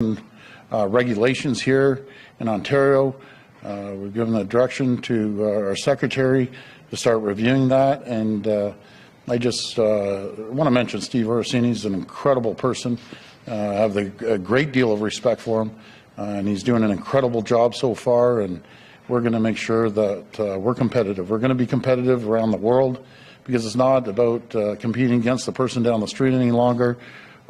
regulations here in Ontario. We've given the direction to our secretary to start reviewing that, and I just want to mention Steve Orsini is an incredible person. I have a great deal of respect for him, and he's doing an incredible job so far, and we're going to make sure that we're competitive. We're going to be competitive around the world, because it's not about competing against the person down the street any longer,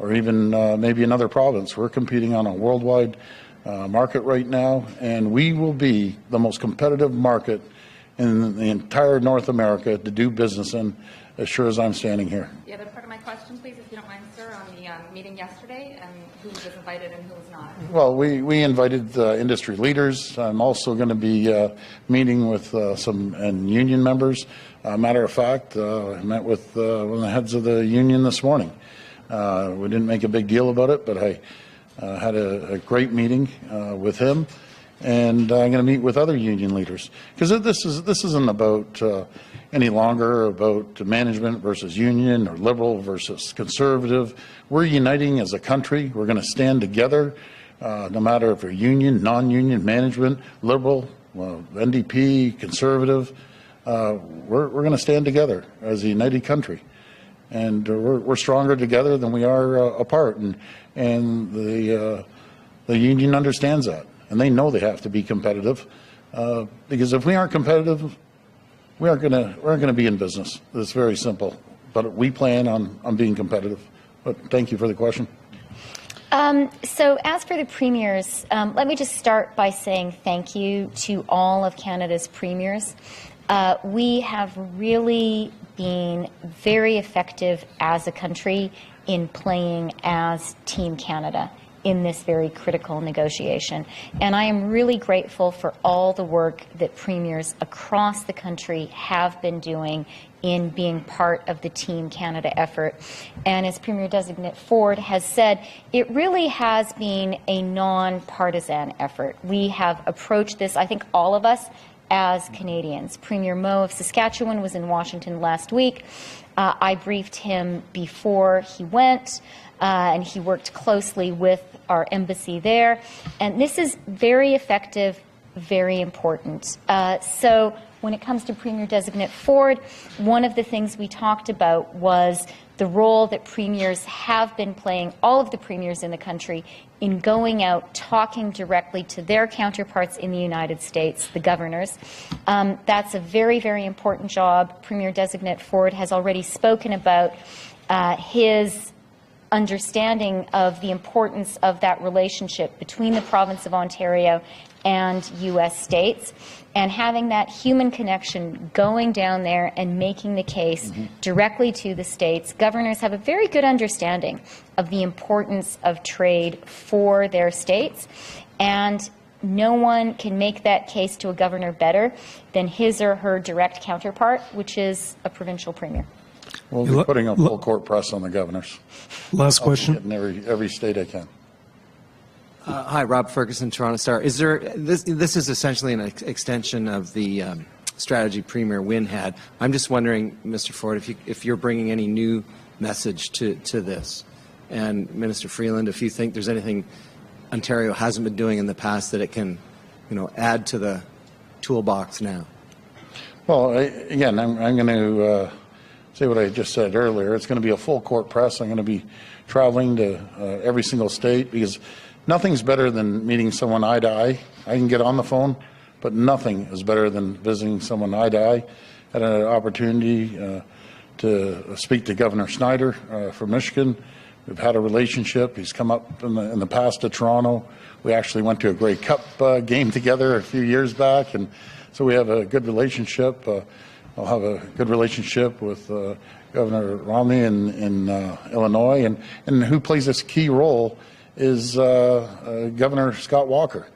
or even maybe another province. We're competing on a worldwide market right now, and we will be the most competitive market in the entire North America to do business in, as sure as I'm standing here. The other part of my question, please, if you don't mind, sir, on the meeting yesterday, and who was invited and who was not. Well, we invited industry leaders. I'm also going to be meeting with some union members. Matter of fact, I met with one of the heads of the union this morning. We didn't make a big deal about it, but I had a great meeting with him, and I'm going to meet with other union leaders, because this isn't about any longer about management versus union or liberal versus conservative. We're uniting as a country. We're going to stand together, no matter if you're union, non-union, management, liberal, NDP, conservative. We're going to stand together as a united country. And we're stronger together than we are apart, and the union understands that, and they know they have to be competitive, because if we aren't competitive, we aren't going to be in business. It's very simple, but we plan on being competitive. But thank you for the question. So as for the premiers, let me just start by saying thank you to all of Canada's premiers. We have really been very effective as a country in playing as Team Canada in this very critical negotiation. And I am really grateful for all the work that premiers across the country have been doing in being part of the Team Canada effort. And as Premier-designate Ford has said, it really has been a non-partisan effort. We have approached this, I think all of us, as Canadians. Premier Moe of Saskatchewan was in Washington last week. I briefed him before he went, and he worked closely with our embassy there. And this is very effective, very important. So when it comes to Premier-designate Ford, one of the things we talked about was the role that premiers have been playing, all of the premiers in the country, in going out, talking directly to their counterparts in the United States, the governors. That's a very, very important job. Premier-designate Ford has already spoken about his understanding of the importance of that relationship between the province of Ontario and U.S. states, and having that human connection, going down there and making the case directly to the states. Governors have a very good understanding of the importance of trade for their states, and no one can make that case to a governor better than his or her direct counterpart, which is a provincial premier. We'll be putting a full court press on the governors. Last question. In every state I can. Hi, Rob Ferguson, Toronto Star. Is there this is essentially an extension of the strategy Premier Wynne had. I'm just wondering, Mr. Ford, if you're bringing any new message to this, and Minister Freeland, if you think there's anything Ontario hasn't been doing in the past that it can, add to the toolbox now. Well, again, I'm going to say what I just said earlier. It's going to be a full court press. I'm going to be traveling to every single state, because nothing's better than meeting someone eye to eye. I can get on the phone, but nothing is better than visiting someone eye to eye. I had an opportunity to speak to Governor Snyder from Michigan. We've had a relationship. He's come up in the past to Toronto. We actually went to a Grey Cup game together a few years back, and so we have a good relationship. I'll have a good relationship with Governor Romney in Illinois, and who plays this key role is Governor Scott Walker.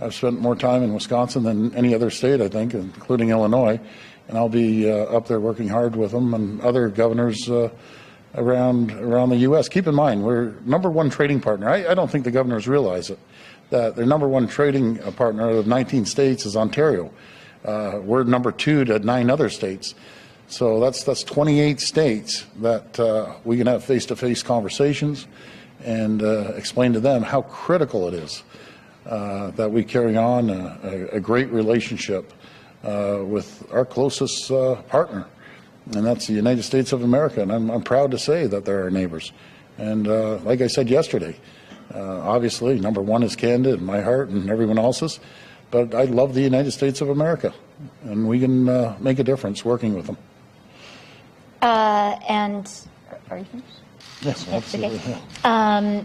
I've spent more time in Wisconsin than any other state, I think, including Illinois, and I'll be up there working hard with him and other governors around the U.S. Keep in mind, we're #1 trading partner. I don't think the governors realize it, that their #1 trading partner of 19 states is Ontario. We're #2 to 9 other states. So that's 28 states that we can have face-to-face conversations, and explain to them how critical it is that we carry on a great relationship with our closest partner, and that's the United States of America. And I'm proud to say that they're our neighbors. And like I said yesterday, obviously, number one is Canada in my heart and everyone else's, but I love the United States of America, and we can make a difference working with them. And are you finished? Yes, absolutely. Okay.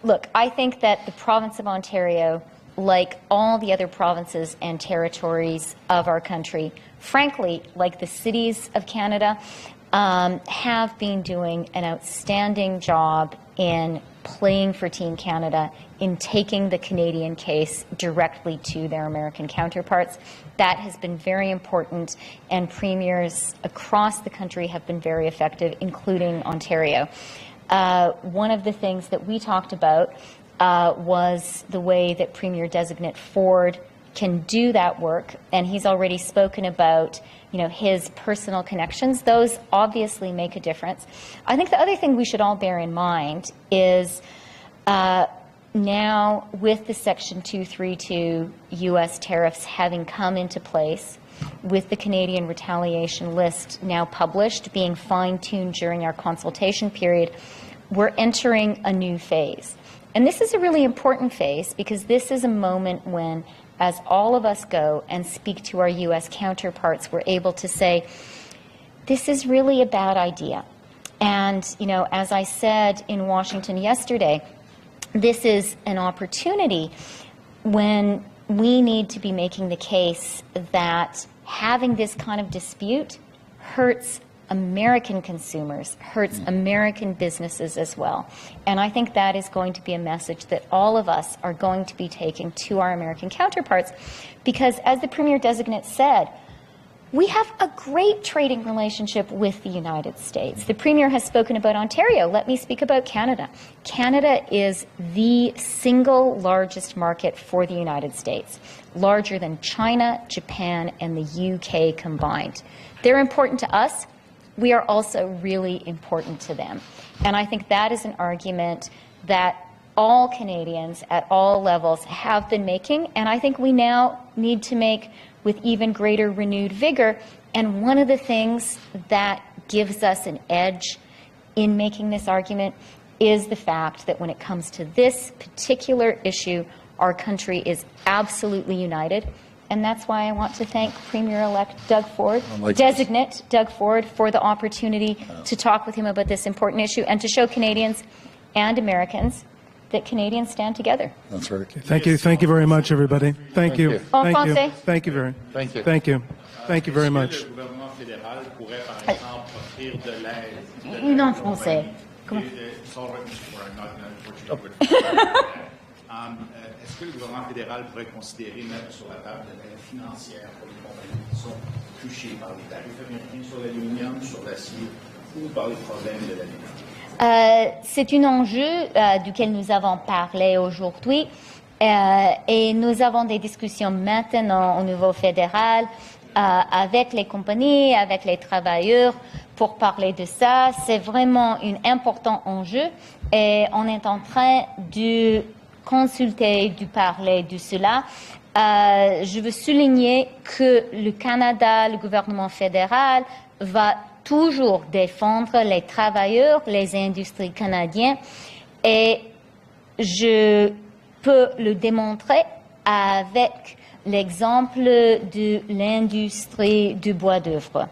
Look, I think that the province of Ontario, like all the other provinces and territories of our country, frankly, like the cities of Canada, have been doing an outstanding job in playing for Team Canada, in taking the Canadian case directly to their American counterparts. That has been very important, and premiers across the country have been very effective, including Ontario. One of the things that we talked about was the way that Premier-designate Ford can do that work, and he's already spoken about, you know, his personal connections. Those obviously make a difference. I think the other thing we should all bear in mind is now with the Section 232 U.S. tariffs having come into place, with the Canadian retaliation list now published, being fine-tuned during our consultation period, we're entering a new phase. And this is a really important phase because this is a moment when, as all of us go and speak to our U.S. counterparts, we're able to say, this is really a bad idea. And, you know, as I said in Washington yesterday, this is an opportunity when we need to be making the case that having this kind of dispute hurts American consumers, hurts American businesses as well. And I think that is going to be a message that all of us are going to be taking to our American counterparts, because as the Premier-designate said, we have a great trading relationship with the United States. The Premier has spoken about Ontario. Let me speak about Canada. Canada is the single largest market for the United States, larger than China, Japan, and the UK combined. They're important to us. We are also really important to them. And I think that is an argument that all Canadians at all levels have been making, and I think we now need to make with even greater renewed vigor. And one of the things that gives us an edge in making this argument is the fact that when it comes to this particular issue, our country is absolutely united. And that's why I want to thank Premier-elect Doug Ford, designate Doug Ford, for the opportunity to talk with him about this important issue and to show Canadians and Americans that Canadians stand together. That's right. Thank you. Thank you very much, everybody. Thank you. En Thank you. français. Thank you very. Thank you. Thank you. Thank you very much. Une en français. Est-ce que le gouvernement fédéral pourrait considérer mettre sur la table de l'aide financière pour les compagnies qui sont touchées par les tarifs américains sur l'aluminium, sur l'acier ou par les problèmes de l'aluminium? C'est un enjeu duquel nous avons parlé aujourd'hui et nous avons des discussions maintenant au niveau fédéral avec les compagnies, avec les travailleurs pour parler de ça. C'est vraiment un important enjeu et on est en train de consulter, de parler de cela. Je veux souligner que le Canada, le gouvernement fédéral, va toujours défendre les travailleurs, les industries canadiennes, et je peux le démontrer avec l'exemple de l'industrie du bois d'œuvre.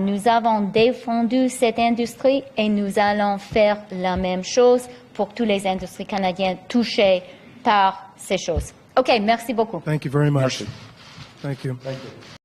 Nous avons défendu cette industrie et nous allons faire la même chose pour toutes les industries canadiennes touchées par ces choses. OK, merci beaucoup. Thank you very much. Merci. Thank you. Thank you.